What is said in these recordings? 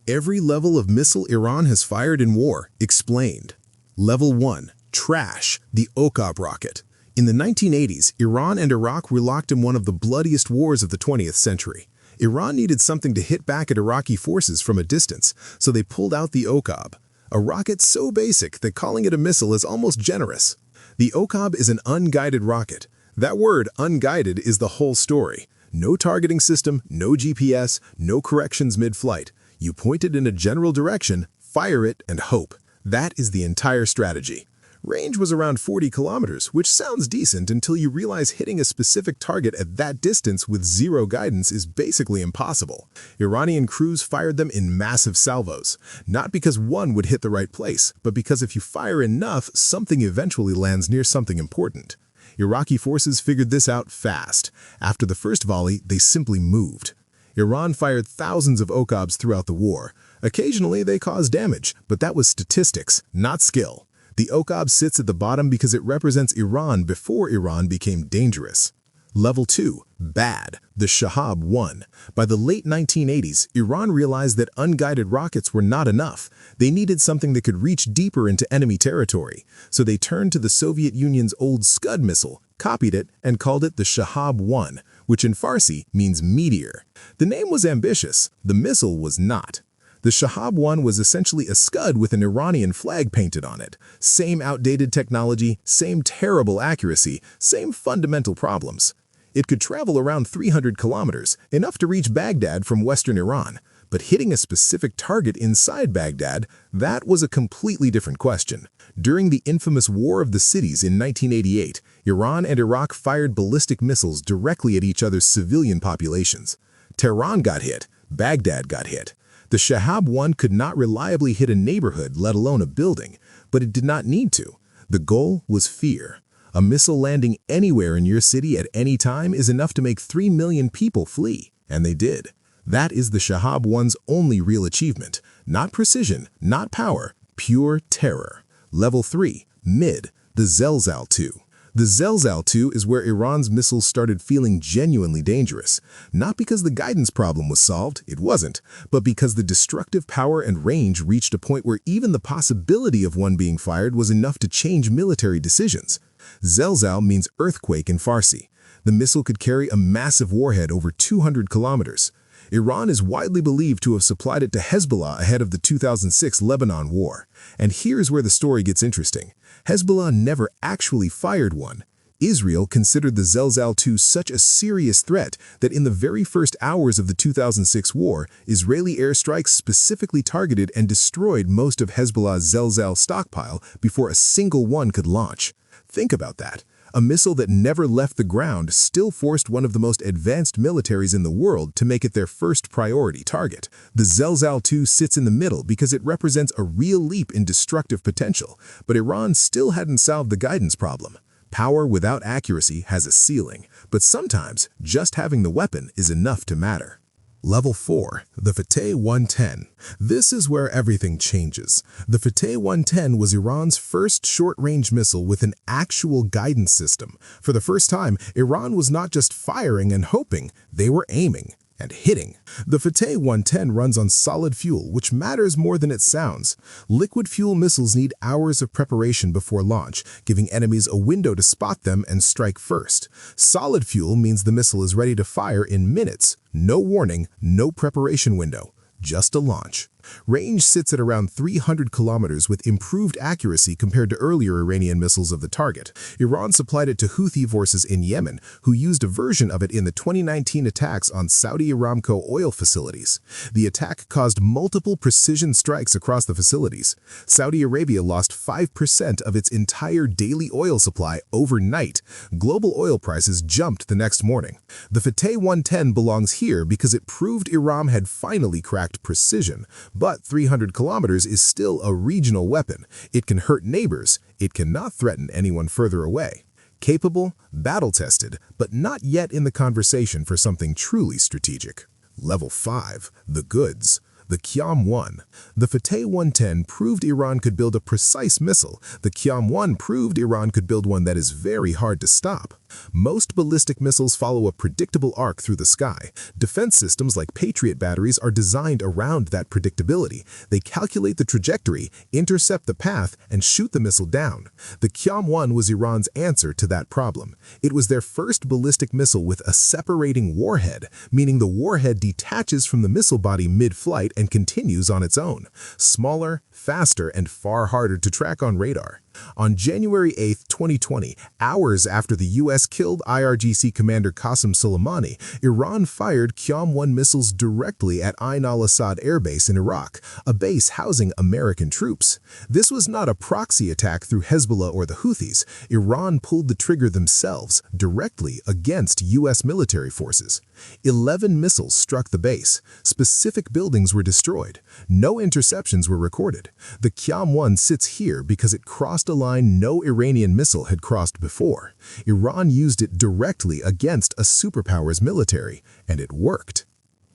Every level of missile Iran has fired in war, explained. Level 1. Trash, the Okab rocket. In the 1980s, Iran and Iraq were locked in one of the bloodiest wars of the 20th century. Iran needed something to hit back at Iraqi forces from a distance, so they pulled out the Okab, a rocket so basic that calling it a missile is almost generous. The Okab is an unguided rocket. That word, unguided, is the whole story. No targeting system, no GPS, no corrections mid-flight. You point it in a general direction, fire it, and hope. That is the entire strategy. Range was around 40 kilometers, which sounds decent until you realize hitting a specific target at that distance with zero guidance is basically impossible. Iranian crews fired them in massive salvos, not because one would hit the right place, but because if you fire enough, something eventually lands near something important. Iraqi forces figured this out fast. After the first volley, they simply moved. Iran fired thousands of Okabs throughout the war. Occasionally, they caused damage, but that was statistics, not skill. The Okab sits at the bottom because it represents Iran before Iran became dangerous. Level 2. Bad. The Shahab 1. By the late 1980s, Iran realized that unguided rockets were not enough. They needed something that could reach deeper into enemy territory. So they turned to the Soviet Union's old Scud missile, copied it, and called it the Shahab 1, which in Farsi means meteor. The name was ambitious. The missile was not. The Shahab 1 was essentially a Scud with an Iranian flag painted on it. Same outdated technology, same terrible accuracy, same fundamental problems. It could travel around 300 kilometers, enough to reach Baghdad from western Iran. But hitting a specific target inside Baghdad, that was a completely different question. During the infamous War of the Cities in 1988, Iran and Iraq fired ballistic missiles directly at each other's civilian populations. Tehran got hit, Baghdad got hit. The Shahab 1 could not reliably hit a neighborhood, let alone a building, but it did not need to. The goal was fear. A missile landing anywhere in your city at any time is enough to make 3 million people flee, and they did. That is the Shahab 1's only real achievement. Not precision, not power, pure terror. Level 3. Mid. The Zelzal 2. The Zelzal 2 is where Iran's missiles started feeling genuinely dangerous. Not because the guidance problem was solved, it wasn't, but because the destructive power and range reached a point where even the possibility of one being fired was enough to change military decisions. Zelzal means earthquake in Farsi. The missile could carry a massive warhead over 200 kilometers. Iran is widely believed to have supplied it to Hezbollah ahead of the 2006 Lebanon war. And here's where the story gets interesting. Hezbollah never actually fired one. Israel considered the Zelzal 2 such a serious threat that in the very first hours of the 2006 war, Israeli airstrikes specifically targeted and destroyed most of Hezbollah's Zelzal stockpile before a single one could launch. Think about that. A missile that never left the ground still forced one of the most advanced militaries in the world to make it their first priority target. The Zelzal 2 sits in the middle because it represents a real leap in destructive potential, but Iran still hadn't solved the guidance problem. Power without accuracy has a ceiling, but sometimes just having the weapon is enough to matter. Level 4. The Fateh 110. This is where everything changes. The Fateh 110 was Iran's first short-range missile with an actual guidance system. For the first time, Iran was not just firing and hoping, they were aiming and hitting. The Fateh 110 runs on solid fuel, which matters more than it sounds. Liquid fuel missiles need hours of preparation before launch, giving enemies a window to spot them and strike first. Solid fuel means the missile is ready to fire in minutes. No warning, no preparation window, just a launch. Range sits at around 300 kilometers with improved accuracy compared to earlier Iranian missiles of the target. Iran supplied it to Houthi forces in Yemen, who used a version of it in the 2019 attacks on Saudi Aramco oil facilities. The attack caused multiple precision strikes across the facilities. Saudi Arabia lost 5% of its entire daily oil supply overnight. Global oil prices jumped the next morning. The Fateh 110 belongs here because it proved Iran had finally cracked precision. But 300 kilometers is still a regional weapon. It can hurt neighbors. It cannot threaten anyone further away. Capable, battle-tested, but not yet in the conversation for something truly strategic. Level 5. The Goods. The Qiyam-1. The Fateh 110 proved Iran could build a precise missile. The Qiyam-1 proved Iran could build one that is very hard to stop. Most ballistic missiles follow a predictable arc through the sky. Defense systems like Patriot batteries are designed around that predictability. They calculate the trajectory, intercept the path, and shoot the missile down. The Qiyam-1 was Iran's answer to that problem. It was their first ballistic missile with a separating warhead, meaning the warhead detaches from the missile body mid-flight and continues on its own. Smaller, faster, and far harder to track on radar. On January 8, 2020, hours after the U.S. killed IRGC Commander Qasem Soleimani, Iran fired Qiyam-1 missiles directly at Ain al-Assad airbase in Iraq, a base housing American troops. This was not a proxy attack through Hezbollah or the Houthis. Iran pulled the trigger themselves, directly against U.S. military forces. 11 missiles struck the base. Specific buildings were destroyed. No interceptions were recorded. The Qiyam-1 sits here because it crossed a line no Iranian missile had crossed before. Iran used it directly against a superpower's military, and it worked.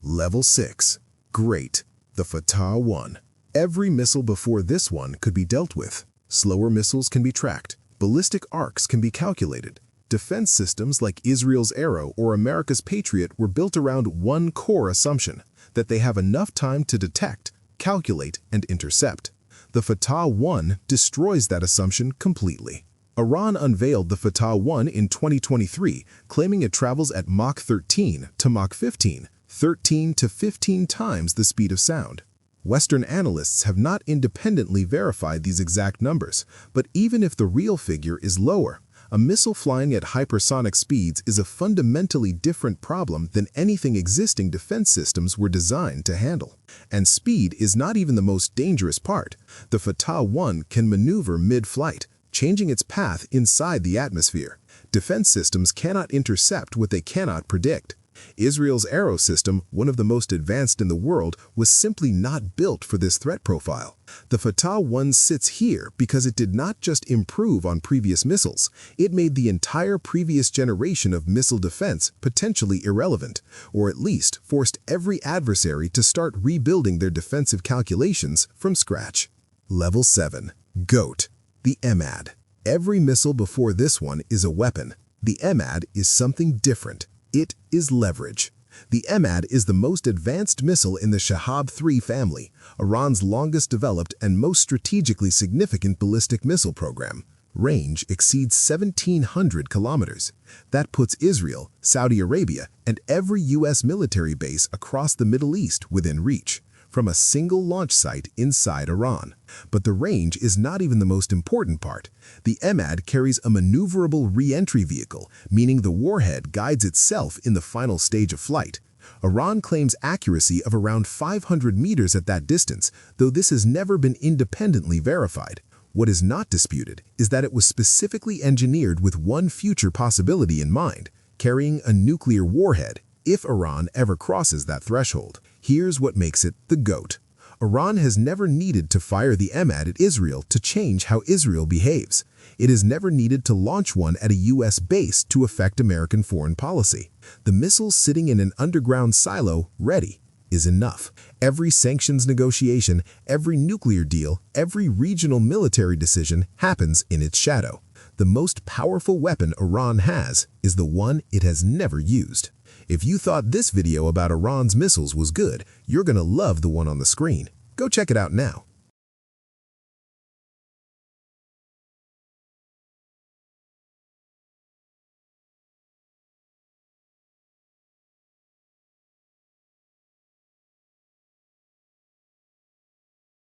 Level 6. Great. The Fateh 1. Every missile before this one could be dealt with. Slower missiles can be tracked. Ballistic arcs can be calculated. Defense systems like Israel's Arrow or America's Patriot were built around one core assumption, that they have enough time to detect, calculate, and intercept. The Fateh 1 destroys that assumption completely. Iran unveiled the Fateh 1 in 2023, claiming it travels at Mach 13 to Mach 15, 13 to 15 times the speed of sound. Western analysts have not independently verified these exact numbers, but even if the real figure is lower, a missile flying at hypersonic speeds is a fundamentally different problem than anything existing defense systems were designed to handle. And speed is not even the most dangerous part. The Fateh 1 can maneuver mid-flight, changing its path inside the atmosphere. Defense systems cannot intercept what they cannot predict. Israel's Arrow system, one of the most advanced in the world, was simply not built for this threat profile. The Fateh 1 sits here because it did not just improve on previous missiles, it made the entire previous generation of missile defense potentially irrelevant, or at least forced every adversary to start rebuilding their defensive calculations from scratch. Level 7. GOAT. The EMAD. Every missile before this one is a weapon. The EMAD is something different. It is leverage. The EMAD is the most advanced missile in the Shahab 3 family, Iran's longest developed and most strategically significant ballistic missile program. Range exceeds 1,700 kilometers. That puts Israel, Saudi Arabia, and every U.S. military base across the Middle East within reach, from a single launch site inside Iran. But the range is not even the most important part. The EMAD carries a maneuverable re-entry vehicle, meaning the warhead guides itself in the final stage of flight. Iran claims accuracy of around 500 meters at that distance, though this has never been independently verified. What is not disputed is that it was specifically engineered with one future possibility in mind, carrying a nuclear warhead, if Iran ever crosses that threshold. Here's what makes it the GOAT. Iran has never needed to fire the EMAD at Israel to change how Israel behaves. It has never needed to launch one at a U.S. base to affect American foreign policy. The missile sitting in an underground silo, ready, is enough. Every sanctions negotiation, every nuclear deal, every regional military decision happens in its shadow. The most powerful weapon Iran has is the one it has never used. If you thought this video about Iran's missiles was good, you're gonna love the one on the screen. Go check it out now.